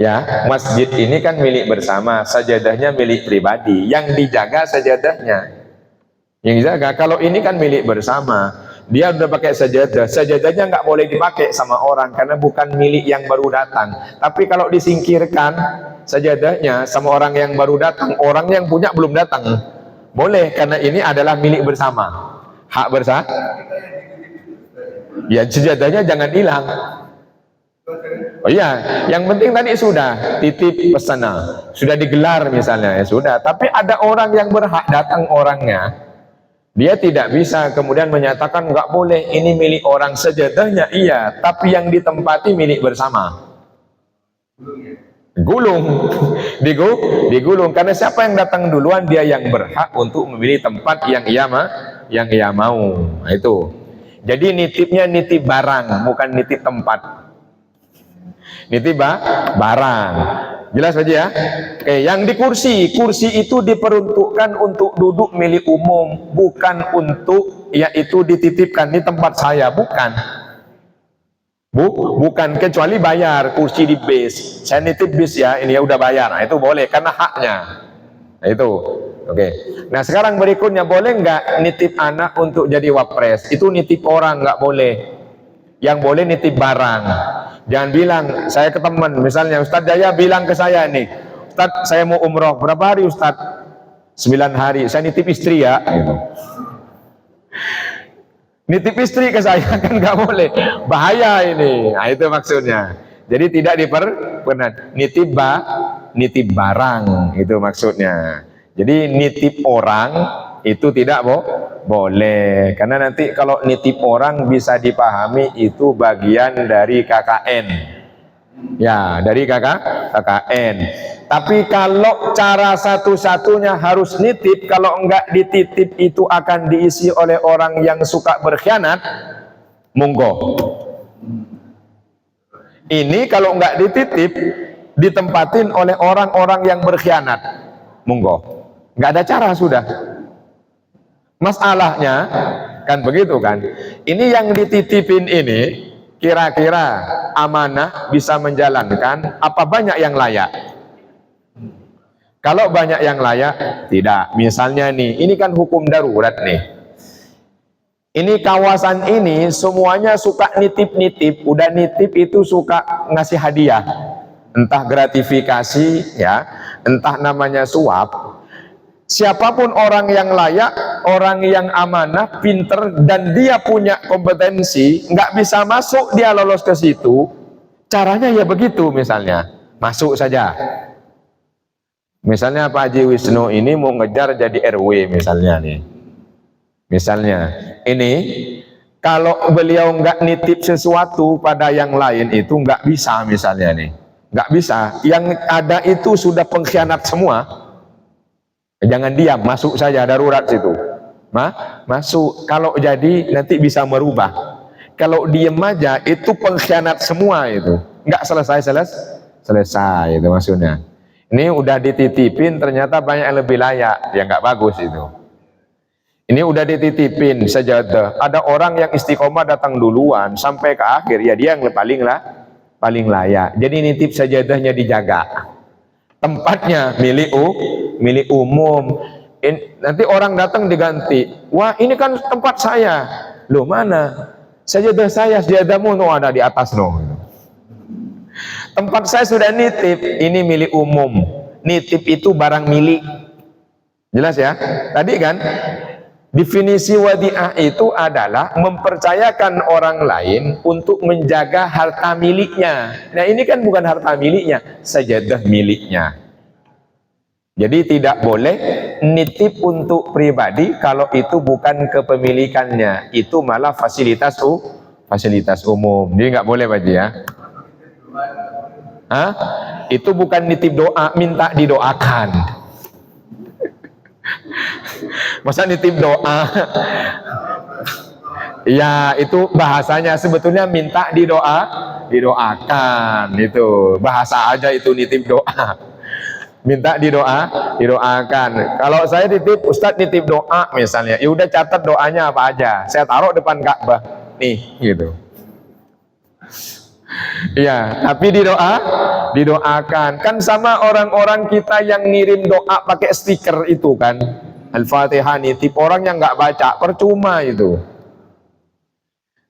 Speaker 1: Ya, masjid ini kan milik bersama, sajadahnya milik pribadi. Yang dijaga sajadahnya. Yang dijaga, kalau ini kan milik bersama, dia udah pakai sajadah, sajadahnya nggak boleh dipakai sama orang karena bukan milik yang baru datang. Tapi kalau disingkirkan sajadahnya sama orang yang baru datang, orang yang punya belum datang, boleh karena ini adalah milik bersama, hak bersama. Ya sajadahnya jangan hilang. Oh iya, yang penting tadi sudah titip pesanan, sudah digelar misalnya, ya sudah. Tapi ada orang yang berhak datang orangnya, dia tidak bisa kemudian menyatakan nggak boleh, ini milik orang. Sajadahnya iya, tapi yang ditempati milik bersama. Gulung, digulung. Karena siapa yang datang duluan dia yang berhak untuk memilih tempat yang ia mau. Nah, itu. Jadi nitipnya nitip barang, bukan nitip tempat. Nitip barang. Jelas aja ya. Oke, yang di kursi itu diperuntukkan untuk duduk milik umum, bukan untuk yaitu dititipkan di tempat saya, bukan. Bukan, kecuali bayar kursi di bis. Saya nitip bis ya, ini ya udah bayar. Nah, itu boleh karena haknya. Nah, itu. Oke. Nah, sekarang berikutnya boleh nggak nitip anak untuk jadi wapres? Itu nitip orang nggak boleh. Yang boleh nitip barang. Jangan bilang, saya ke teman, misalnya Ustadz Jaya bilang ke saya nih, Ustadz saya mau umroh, berapa hari Ustadz? 9 hari, saya nitip istri ya gitu. Nitip istri ke saya kan nggak boleh, bahaya ini. Nah itu maksudnya. Jadi tidak diperkenan. Nitip barang itu maksudnya. Jadi nitip orang itu tidak boleh, karena nanti kalau nitip orang bisa dipahami itu bagian dari KKN. Ya, dari KKN. Tapi kalau cara satu-satunya harus nitip, kalau enggak dititip itu akan diisi oleh orang yang suka berkhianat, monggo. Ini kalau enggak dititip, ditempatin oleh orang-orang yang berkhianat, monggo. Enggak ada cara sudah. Masalahnya kan begitu kan. Ini yang dititipin ini kira-kira amanah bisa menjalankan apa banyak yang layak? Kalau banyak yang layak, tidak. Misalnya nih, ini kan hukum darurat nih. Ini kawasan ini semuanya suka nitip-nitip, udah nitip itu suka ngasih hadiah. Entah gratifikasi ya, entah namanya suap. Siapapun orang yang layak, orang yang amanah, pinter, dan dia punya kompetensi, nggak bisa masuk, dia lolos ke situ. Caranya ya begitu misalnya, masuk saja. Misalnya Pak Haji Wisnu ini mau ngejar jadi RW misalnya nih. Misalnya, ini kalau beliau nggak nitip sesuatu pada yang lain itu nggak bisa misalnya nih. Nggak bisa, yang ada itu sudah pengkhianat semua. Jangan diam, masuk saja, darurat situ. Masuk. Kalau jadi nanti bisa merubah. Kalau diem aja itu pengkhianat semua itu. Nggak selesai itu maksudnya. Ini udah dititipin ternyata banyak yang lebih layak, ya nggak bagus itu. Ini udah dititipin sajadah. Ada orang yang istiqomah datang duluan sampai ke akhir, ya dia yang paling layak. Jadi nitip sajadahnya dijaga. Tempatnya milik umum. Nanti orang datang diganti. Wah, ini kan tempat saya. Loh, mana? Sajadah saya, sajadahmu no ada di atas no. Tempat saya sudah nitip, ini milik umum. Nitip itu barang milik. Jelas ya? Tadi kan definisi wadi'ah itu adalah mempercayakan orang lain untuk menjaga harta miliknya. Nah, ini kan bukan harta miliknya, sajadah miliknya. Jadi tidak boleh nitip untuk pribadi kalau itu bukan kepemilikannya. Itu malah fasilitas umum. Jadi nggak boleh Pak Haji ya. Itu bukan nitip doa, minta didoakan. Masa nitip doa? Ya, itu bahasanya sebetulnya minta didoakan. Itu bahasa aja itu nitip doa. Minta didoakan. Kalau saya nitip, Ustadz nitip doa misalnya, ya udah catat doanya apa aja. Saya taruh depan Ka'bah. Nih, gitu. Iya, tapi didoakan. Kan sama orang-orang kita yang ngirim doa pakai stiker itu kan. Al-Fatihah nitip, orang yang nggak baca, percuma itu.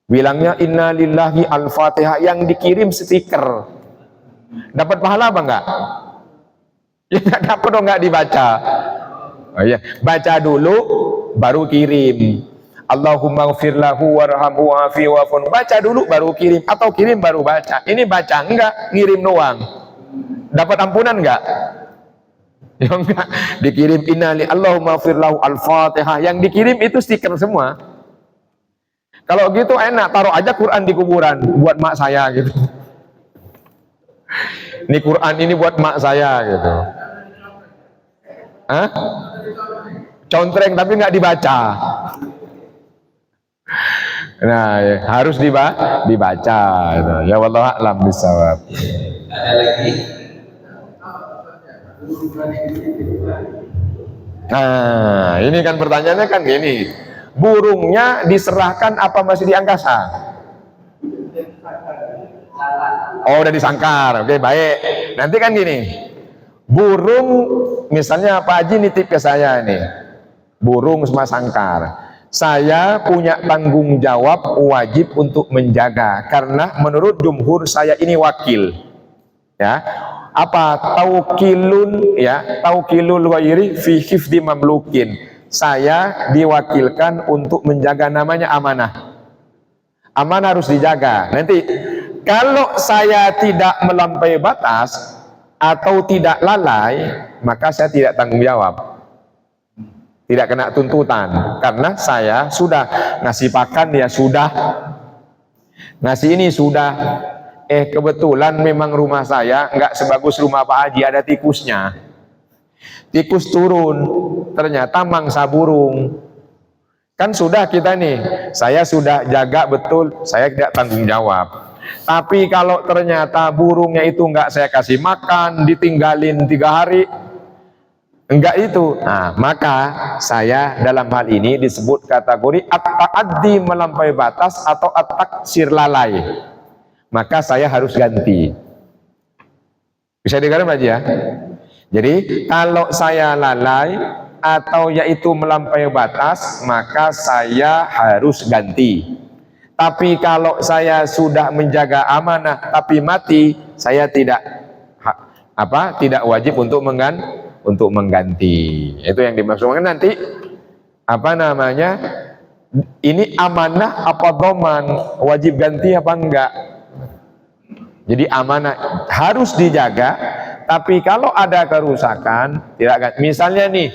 Speaker 1: Bilangnya inna lillahi al-Fatihah, yang dikirim stiker. Dapat pahala apa enggak? Ya nggak dapat dong, nggak dibaca. Oh iya, baca dulu baru kirim. Allahumma gfir lahu warhamhu wa'afi wa'fun. Baca dulu baru kirim, atau kirim baru baca. Ini baca enggak, ngirim doang. Dapat ampunan enggak? Ya enggak, dikirim innali Allahumma gfir lahu al-Fatihah. Yang dikirim itu stiker semua. Kalau gitu enak, taruh aja Quran di kuburan buat mak saya gitu. Ini Quran ini buat mak saya gitu. Contreng tapi nggak dibaca. Nah, ya, harus dibaca gitu. Ya wallahu a'lam bishawab.
Speaker 2: Ada lagi?
Speaker 1: Nah, ini kan pertanyaannya kan gini. Burungnya diserahkan apa masih di angkasa? Oh, udah disangkar. Oke, baik. Nanti kan gini. Burung misalnya Pak Haji nitip ke saya nih. Burung sama sangkar. Saya punya tanggung jawab wajib untuk menjaga karena menurut jumhur saya ini wakil. Ya. Apa taukilun ya, taukilul ghairi fi hifdzi mamlukin. Saya diwakilkan untuk menjaga, namanya amanah. Amanah harus dijaga. Nanti kalau saya tidak melampaui batas atau tidak lalai, maka saya tidak tanggung jawab. Tidak kena tuntutan karena saya sudah ngasih pakan, ya sudah, ngasih ini sudah, Kebetulan memang rumah saya nggak sebagus rumah Pak Haji, ada tikusnya. Tikus turun, ternyata mangsa burung. Kan sudah kita nih, saya sudah jaga betul, saya tidak tanggung jawab. Tapi kalau ternyata burungnya itu nggak saya kasih makan, ditinggalin 3 hari, enggak itu. Nah, maka saya dalam hal ini disebut kategori at-ta'addi, melampaui batas, atau at-taksir, lalai. Maka saya harus ganti. Bisa dengar Pak Haji ya? Jadi kalau saya lalai atau yaitu melampaui batas, maka saya harus ganti. Tapi kalau saya sudah menjaga amanah tapi mati, saya tidak wajib untuk mengganti. Itu yang dimaksudkan nanti ini amanah apa doman, wajib ganti apa enggak. Jadi amanah harus dijaga, tapi kalau ada kerusakan tidak akan. Misalnya nih,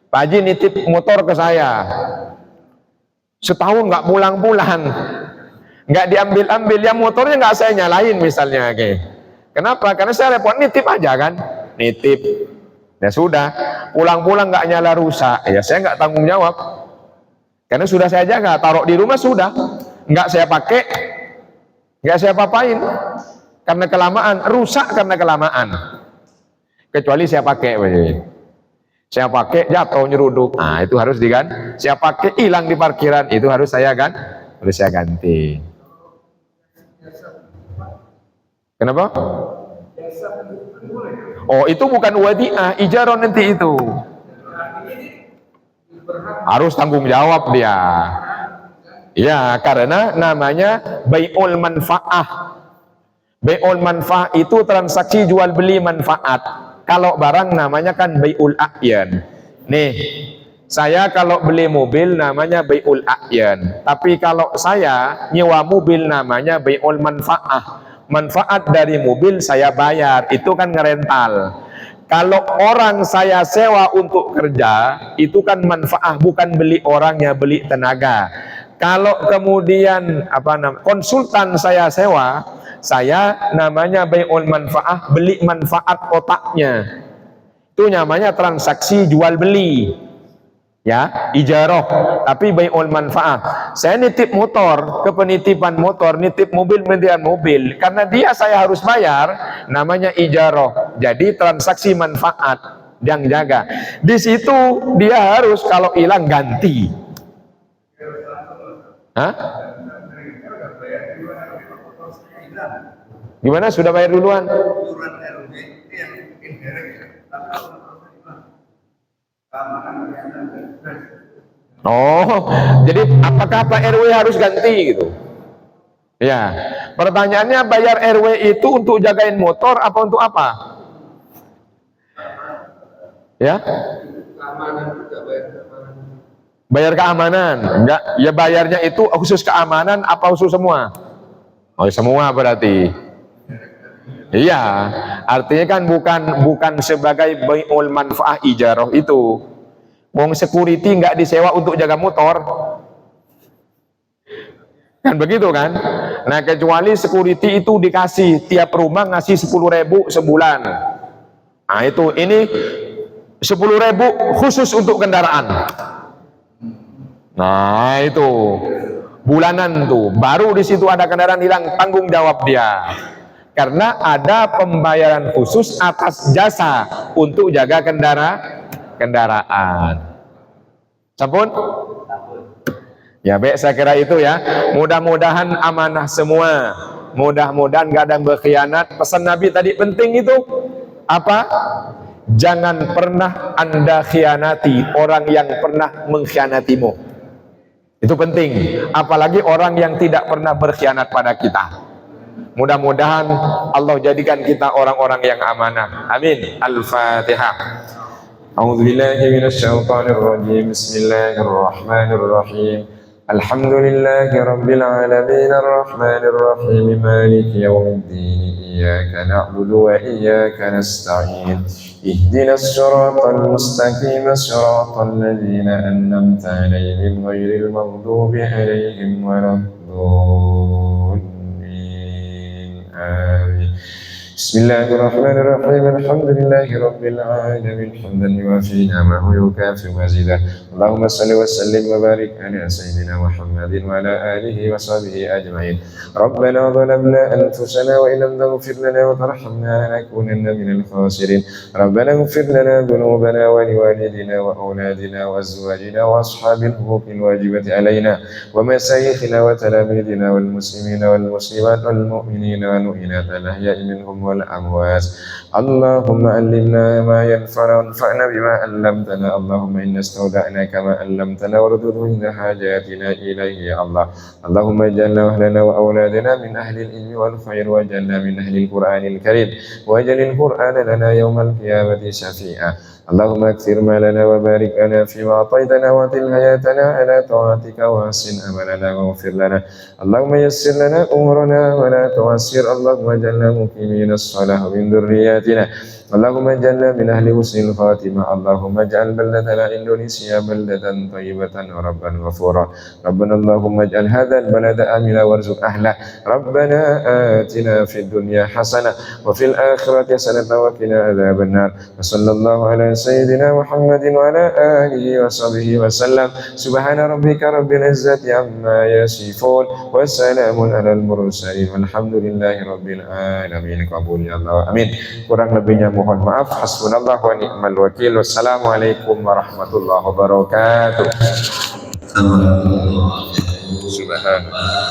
Speaker 1: Pak Haji nitip motor ke saya, setahun nggak pulang-pulang, nggak diambil-ambil, ya motornya nggak saya nyalain misalnya, kenapa? Karena saya repot, nitip aja kan, nitip, ya sudah, pulang-pulang nggak nyala, rusak, ya saya nggak tanggung jawab, karena sudah saya jaga, taruh di rumah sudah, nggak saya pakai, nggak saya papain, karena kelamaan, rusak karena kelamaan, kecuali saya pakai, saya pakai jatuh nyeruduk, nah itu harus diganti. Saya pakai hilang di parkiran, itu harus saya ganti. Kenapa? Oh, itu bukan wadiah, ijarah nanti itu. Harus tanggung jawab dia. Ya, karena namanya bai'ul manfaah. Bai'ul manfaah itu transaksi jual beli manfaat. Kalau barang namanya kan bai'ul a'yan. Nih, saya kalau beli mobil namanya bai'ul a'yan. Tapi kalau saya nyewa mobil namanya bai'ul manfaah. Manfaat dari mobil saya bayar, itu kan ngerental. Kalau orang saya sewa untuk kerja, itu kan manfaat, bukan beli orangnya, beli tenaga. Kalau kemudian konsultan saya sewa, saya namanya bai'ul manfaah, beli manfaat otaknya. Itu namanya transaksi jual beli. Ya, ijarah, tapi bai'ul manfaah. Saya nitip motor ke penitipan motor, nitip mobil penitipan mobil, karena dia saya harus bayar, namanya ijarah. Jadi transaksi manfaat yang jaga. Di situ dia harus kalau hilang ganti. Hah? Gimana, sudah bayar duluan? Oh, jadi apakah Pak RW harus ganti gitu? Ya, pertanyaannya, bayar RW itu untuk jagain motor apa untuk apa? Ya? Bayar keamanan? Enggak, ya bayarnya itu khusus keamanan apa khusus semua? Oh, semua berarti. Iya, artinya kan bukan sebagai bai'ul manfaah ijarah itu. Wong security nggak disewa untuk jaga motor, kan begitu kan? Nah, kecuali security itu dikasih tiap rumah ngasih 10.000 sebulan. Nah itu, ini 10.000 khusus untuk kendaraan. Nah itu bulanan tuh, baru di situ ada kendaraan hilang, tanggung jawab dia. Karena ada pembayaran khusus atas jasa untuk jaga kendaraan. Sampun? Ya, baik, saya kira itu ya. Mudah-mudahan amanah semua. Mudah-mudahan gak ada yang berkhianat. Pesan Nabi tadi penting itu apa? Jangan pernah Anda khianati orang yang pernah mengkhianatimu. Itu penting. Apalagi orang yang tidak pernah berkhianat pada kita. Mudah-mudahan Allah jadikan kita orang-orang yang amanah. Amin. Al-Fatihah. A'udzubillahi minasyaitonir rajim. Bismillahirrahmanirrahim. Alhamdulillahi rabbil alamin, arrahmanir rahim, maliki yaumiddin. Iyyaka na'budu wa iyyaka nasta'in. Ihdinas siratal mustaqim, siratal ladzina an'amta 'alaihim ghairil maghdubi 'alaihim waladdallin. بسم الله الرحمن الرحيم الحمد لله رب العالمين حمدا يوافي نعمه ويكافئ مزيدا اللهم صل وسلم وبارك على سيدنا محمد وعلى آله وصحبه أجمعين ربنا ظلمنا أنفسنا وإن لم تغفر لنا وترحمنا لنكونن من الخاسرين ربنا اغفر لنا ذنوبنا ولوالدنا وأولادنا وأزواجنا وأصحاب الحقوق الواجبة علينا ومشايخنا وتلاميذنا والمسلمين والمسلمات والمؤمنين والمؤمنات الأحياء منهم والأموات اللهم علمنا ما ينفعنا وانفعنا بما علمتنا اللهم إنا استودعناك ما علمتنا وردده عند حاجاتنا إليه يا الله اللهم اجعلنا وأهلنا وأولادنا من أهل العلم والخير واجعلنا من أهل القرآن الكريم واجعل القرآن لنا يوم القيامة شفيعا اللهم اكثر مالنا وبارك لنا فيما أعطيتنا وأطل حياتنا على طاعتك وحسن أملنا واغفر لنا اللهم يسر لنا أمورنا ولا تعسر اللهم اجعلنا مقيمين الصلاة من ذرياتنا اللهم اجعلنا من أهل حسن الخاتمة اللهم اجعل بلدنا إندونيسيا بلدة طيبة وربا غفورا ربنا اللهم اجعل هذا البلد آمنا وارزق أهله ربنا آتنا في الدنيا حسنة وفي الآخرة حسنة وقنا عذاب النار وصلى الله على سيدنا محمد وعلى آله وصحبه وسلم سبحان ربك رب العزة عما يصفون وسلام على المرسلين والحمد لله رب العالمين قبول يا الله آمين kurang lebihnya mohon maaf hasbunallah wa ni'mal wakil wassalamualaikum warahmatullahi wabarakatuh
Speaker 2: Subhanallah.